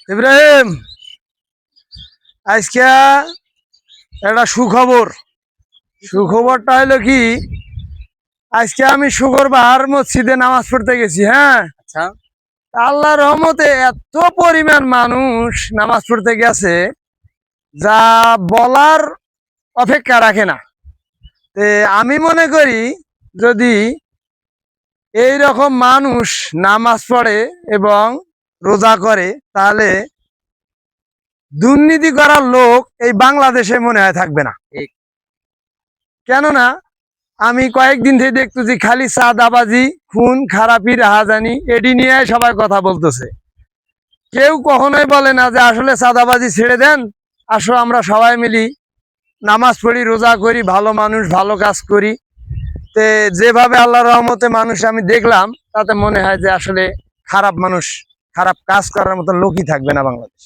ইব্রাহিম, আজকে একটা সুখবর। সুখবরটা হলো কি, আজকে আমি শুক্রবার মসজিদে নামাজ পড়তে গেছি। হ্যাঁ, আচ্ছা। আল্লাহর রহমতে এত পরিমাণ মানুষ নামাজ পড়তে গেছে যা বলার অপেক্ষা রাখে না। আমি মনে করি যদি এই রকম মানুষ নামাজ পড়ে এবং রোজা করে তাহলে দুর্নীতি করার লোক এই বাংলাদেশে মনে হয় থাকবে না। ঠিক। কেননা আমি কয়েকদিন থেকে দেখতেছি খালি চাঁদাবাজি, খুন খারাপি, রাহাজানি এটি নিয়ে সবাই কথা বলতেছে। কেউ কখনোই বলে না যে আসলে চাঁদাবাজি ছেড়ে দেন, আসো আমরা সবাই মিলি নামাজ পড়ি, রোজা করি, ভালো মানুষ ভালো কাজ করি। যেভাবে আল্লাহর রহমতে মানুষ আমি দেখলাম, তাতে মনে হয় যে আসলে খারাপ মানুষ, খারাপ কাজ করার মতো লোকই থাকবে না বাংলাদেশ।